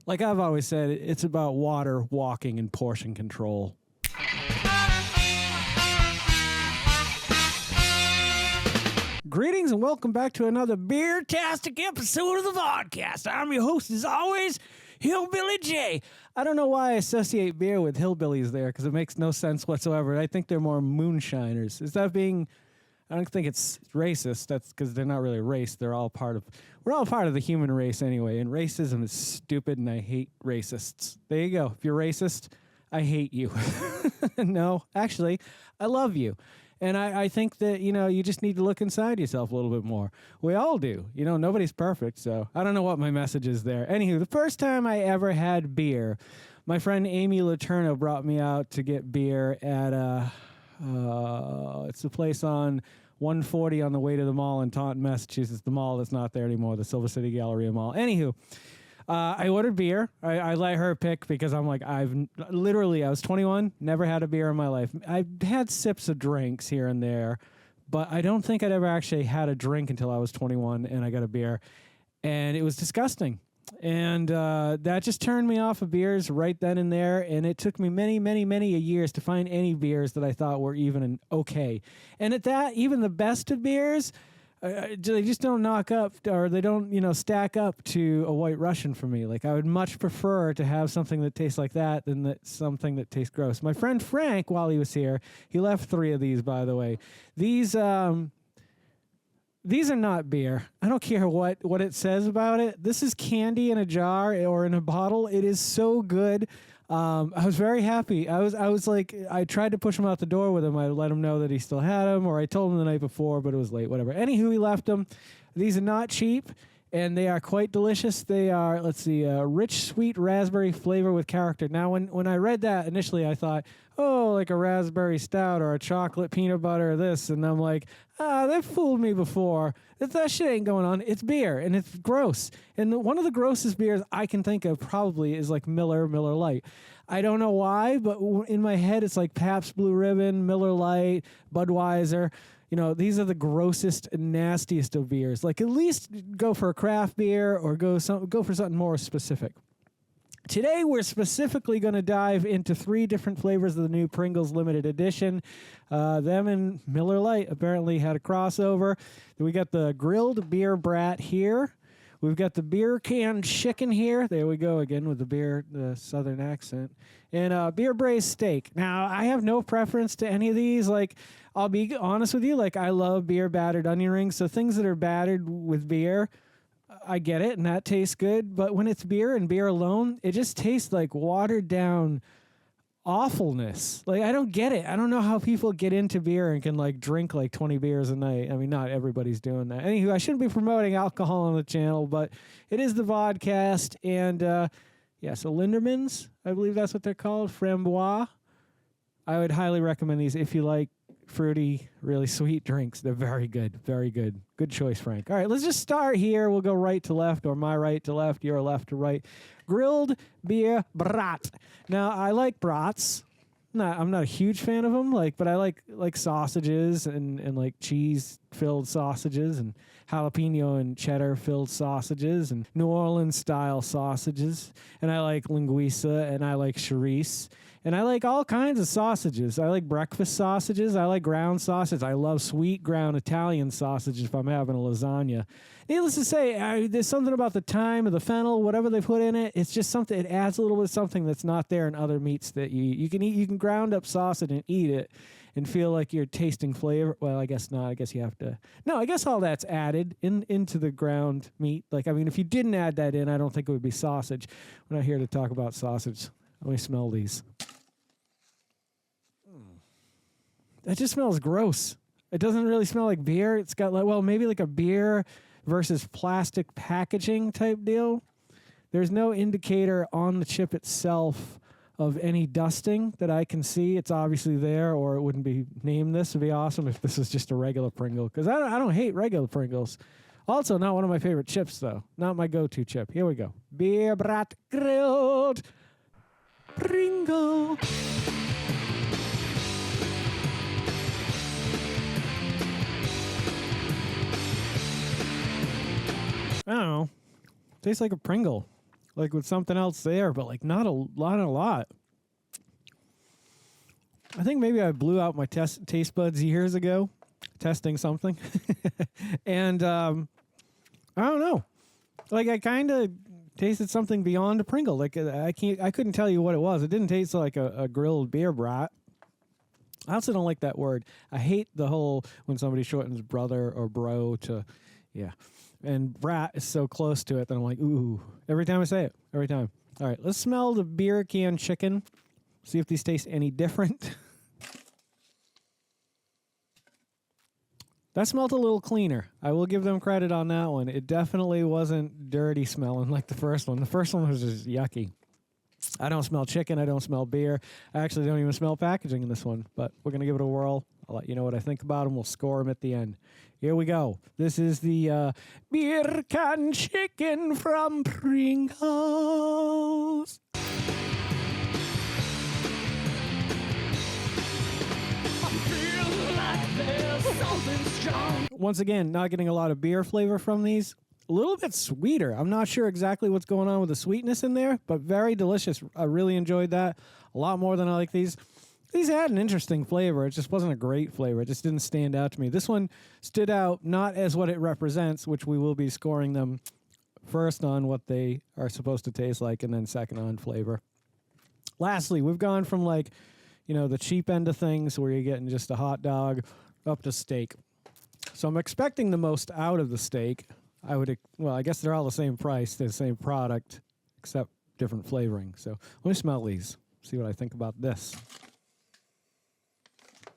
Like I've always said, it's about water, walking, and portion control. Greetings and welcome back to another beer-tastic episode of the Vodkast. I'm your host, as always, Hillbilly J. I don't know why I associate beer with hillbillies there, because it makes no sense whatsoever. I think they're more moonshiners. Is that being... I don't think it's racist. That's because they're not really a race. We're all part of the human race anyway, and racism is stupid, and I hate racists. There you go. If you're racist, I hate you. No, actually, I love you. And I think that, you just need to look inside yourself a little bit more. We all do. Nobody's perfect, so I don't know what my message is there. Anywho, the first time I ever had beer, my friend Amy Laterno brought me out to get beer at it's a place on 140 on the way to the mall in Taunton, Massachusetts. The mall that's not there anymore, the Silver City Galleria Mall. Anywho, I ordered beer. I let her pick because I'm like, I was 21, never had a beer in my life. I've had sips of drinks here and there, but I don't think I'd ever actually had a drink until I was 21 and I got a beer. And it was disgusting. And that just turned me off of beers right then and there. And it took me many years to find any beers that I thought were even okay. And at that, even the best of beers, they just don't knock up, or they don't, stack up to a White Russian for me. Like, I would much prefer to have something that tastes like that than something that tastes gross. My friend Frank, while he was here, he left 3 of these, by the way. These are not beer. I don't care what it says about it. This is candy in a jar or in a bottle. It is so good. I was very happy. I was like, I tried to push him out the door with him. I let him know that he still had them, or I told him the night before, but it was late, whatever. Anywho, he left them. These are not cheap, and they are quite delicious. They are, rich, sweet raspberry flavor with character. Now, when I read that initially, I thought, oh, like a raspberry stout or a chocolate peanut butter or this. And I'm like, they've fooled me before. That shit ain't going on. It's beer, and it's gross. And one of the grossest beers I can think of probably is like Miller Lite. I don't know why, but in my head, it's like Pabst Blue Ribbon, Miller Lite, Budweiser. These are the grossest and nastiest of beers. Like, at least go for a craft beer or go for something more specific. Today, we're specifically going to dive into 3 different flavors of the new Pringles limited edition. Them and Miller Lite apparently had a crossover. Then we got the grilled beer brat here. We've got the beer can chicken here. There we go again with the southern accent. And beer braised steak. Now, I have no preference to any of these. Like, I'll be honest with you. Like, I love beer battered onion rings. So things that are battered with beer, I get it, and that tastes good. But when it's beer and beer alone, it just tastes like watered down awfulness. Like, I don't get it. I don't know how people get into beer and can drink 20 beers a night. I mean, not everybody's doing that. Anywho, I shouldn't be promoting alcohol on the channel, but it is the Vodcast. And so Lindermans, I believe that's what they're called, Framboise. I would highly recommend these if you like fruity, really sweet drinks. They're very good. Very good. Good choice, Frank. All right, let's just start here. We'll go right to left, or my right to left, your left to right. Grilled beer brat. Now, I like brats. I'm not a huge fan of them, but I like sausages and like cheese-filled sausages and jalapeno and cheddar-filled sausages and New Orleans-style sausages. And I like linguiça and I like chorizo. And I like all kinds of sausages. I like breakfast sausages. I like ground sausage. I love sweet ground Italian sausage if I'm having a lasagna. Needless to say, there's something about the thyme or the fennel, whatever they put in it. It's just something. It adds a little bit of something that's not there in other meats that you can eat. You can ground up sausage and eat it and feel like you're tasting flavor. Well, I guess not. I guess you have to. No, I guess all that's added into the ground meat. If you didn't add that in, I don't think it would be sausage. We're not here to talk about sausage. Let me smell these. That just smells gross. It doesn't really smell like beer. It's got maybe like a beer versus plastic packaging type deal. There's no indicator on the chip itself of any dusting that I can see. It's obviously there, or it wouldn't be named this. It'd be awesome if this was just a regular Pringle, because I don't hate regular Pringles. Also, not one of my favorite chips, though. Not my go-to chip. Here we go. Beer brat grilled Pringle. I don't know. Tastes like a Pringle. like with something else there, but like not a lot. I think maybe I blew out my taste buds years ago testing something. And I don't know. Like I kind of tasted something beyond a Pringle. Like I couldn't tell you what it was. It didn't taste like a grilled beer brat. I also don't like that word. I hate the whole when somebody shortens brother or bro to, yeah. And brat is so close to it that I'm like, ooh. Every time I say it. Every time. All right, let's smell the beer can chicken. See if these taste any different. That smelled a little cleaner. I will give them credit on that one. It definitely wasn't dirty smelling like the first one. The first one was just yucky. I don't smell chicken. I don't smell beer. I actually don't even smell packaging in this one, but we're going to give it a whirl. I'll let you know what I think about them. We'll score them at the end. Here we go. This is the beer can chicken from Pringles. Once again, not getting a lot of beer flavor from these. A little bit sweeter. I'm not sure exactly what's going on with the sweetness in there, but very delicious. I really enjoyed that a lot more than I like these. These had an interesting flavor. It just wasn't a great flavor. It just didn't stand out to me. This one stood out not as what it represents, which we will be scoring them first on what they are supposed to taste like and then second on flavor. Lastly, we've gone from like, the cheap end of things where you're getting just a hot dog up to steak. So I'm expecting the most out of the steak. I guess they're all the same price, they're the same product, except different flavoring. So let me smell these, see what I think about this.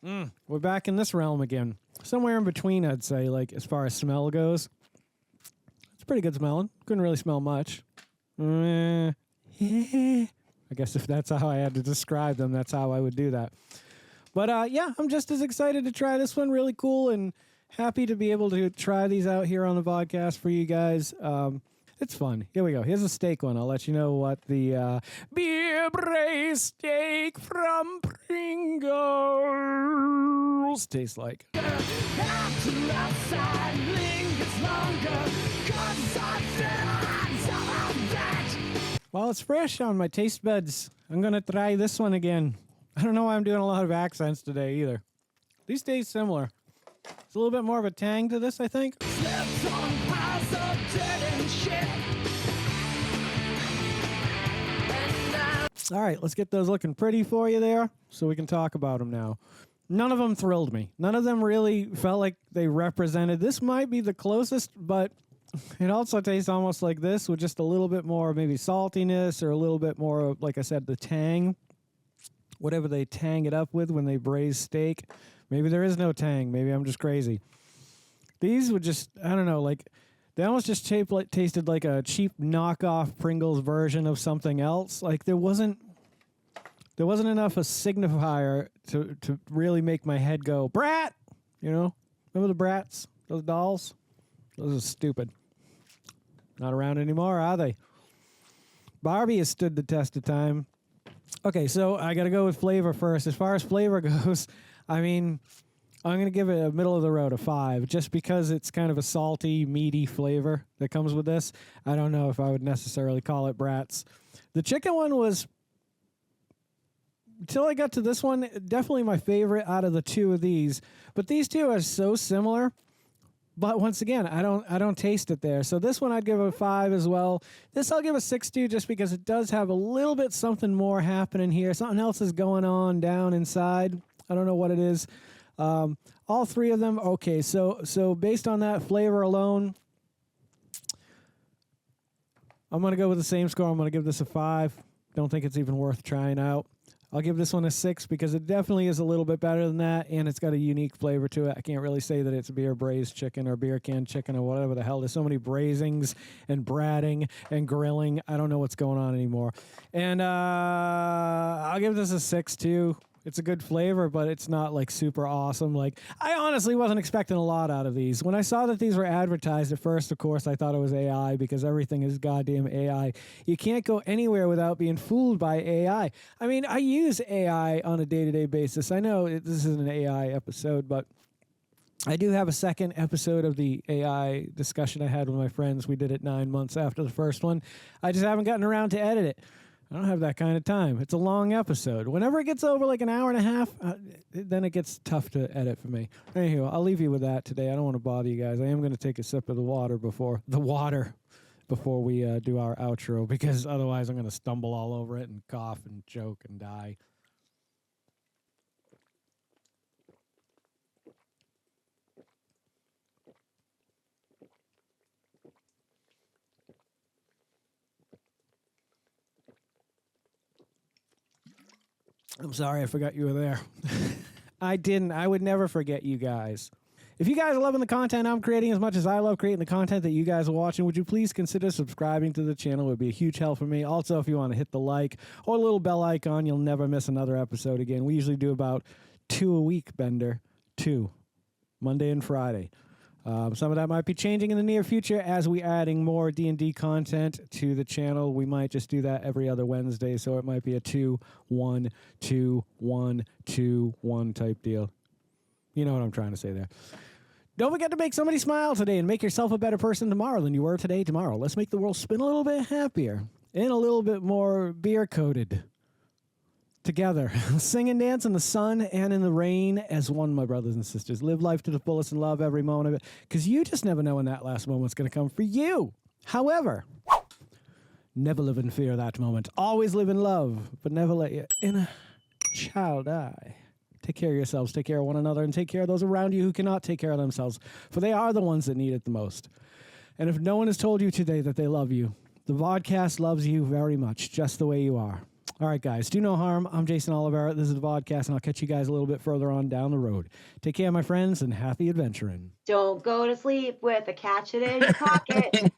We're back in this realm again. Somewhere in between, I'd say, like as far as smell goes. It's pretty good smelling. Couldn't really smell much. I guess if that's how I had to describe them, that's how I would do that. But I'm just as excited to try this one. Really cool and happy to be able to try these out here on the podcast for you guys. It's fun. Here we go. Here's a steak one. I'll let you know what the beer braised steak from Pringles tastes like. While it's fresh on my taste buds, I'm going to try this one again. I don't know why I'm doing a lot of accents today either. These taste similar. It's a little bit more of a tang to this, I think. All right, let's get those looking pretty for you there so we can talk about them now. None of them thrilled me. None of them really felt like they represented. This might be the closest, but it also tastes almost like this with just a little bit more maybe saltiness or a little bit more, like I said, the tang. Whatever they tang it up with when they braise steak. Maybe there is no tang. Maybe I'm just crazy. These would just, I don't know, like they almost just tasted like a cheap knockoff Pringles version of something else. Like there wasn't enough a signifier to really make my head go, brat! Remember the brats? Those dolls? Those are stupid. Not around anymore, are they? Barbie has stood the test of time. Okay, so I got to go with flavor first. As far as flavor goes, I mean, I'm going to give it a middle of the road, a 5, just because it's kind of a salty, meaty flavor that comes with this. I don't know if I would necessarily call it brats. The chicken one was, until I got to this one, definitely my favorite out of the two of these. But these two are so similar. But once again, I don't taste it there. So this one I'd give a 5 as well. This I'll give a 6 to just because it does have a little bit something more happening here. Something else is going on down inside. I don't know what it is. All three of them, okay. So based on that flavor alone, I'm going to go with the same score. I'm going to give this a 5. Don't think it's even worth trying out. I'll give this one a 6 because it definitely is a little bit better than that, and it's got a unique flavor to it. I can't really say that it's beer braised chicken or beer canned chicken or whatever the hell. There's so many braisings and bratting and grilling. I don't know what's going on anymore. And I'll give this a 6 too. It's a good flavor, but it's not like super awesome. Like I honestly wasn't expecting a lot out of these. When I saw that these were advertised at first, of course, I thought it was AI because everything is goddamn AI. You can't go anywhere without being fooled by AI. I mean, I use AI on a day-to-day basis. I know this is an AI episode, but I do have a second episode of the AI discussion I had with my friends. We did it 9 months after the first one. I just haven't gotten around to edit it. I don't have that kind of time. It's a long episode. Whenever it gets over like an hour and a half, then it gets tough to edit for me. Anyway, I'll leave you with that today. I don't want to bother you guys. I am going to take a sip of the water before we do our outro, because otherwise I'm going to stumble all over it and cough and choke and die. I'm sorry I forgot you were there. I didn't. I would never forget you guys. If you guys are loving the content I'm creating as much as I love creating the content that you guys are watching, would you please consider subscribing to the channel? It would be a huge help for me. Also, if you want to hit the like or little bell icon, you'll never miss another episode again. We usually do about 2 a week, Bender. 2. Monday and Friday. Some of that might be changing in the near future as we adding more D&D content to the channel. We might just do that every other Wednesday, so it might be a 2, 1, 2, 1, 2, 1 type deal. You know what I'm trying to say there. Don't forget to make somebody smile today and make yourself a better person tomorrow than you were today tomorrow. Let's make the world spin a little bit happier and a little bit more beer-coated. Together, sing and dance in the sun and in the rain as one, my brothers and sisters. Live life to the fullest and love every moment of it, because you just never know when that last moment's going to come for you. However, never live in fear of that moment. Always live in love, but never let your inner child die. Take care of yourselves, take care of one another, and take care of those around you who cannot take care of themselves, for they are the ones that need it the most. And if no one has told you today that they love you, the Vodkast loves you very much, just the way you are. All right, guys, do no harm. I'm Geycen Oliveira. This is the Vodkast, and I'll catch you guys a little bit further on down the road. Take care, my friends, and happy adventuring. Don't go to sleep with a catch it in your pocket.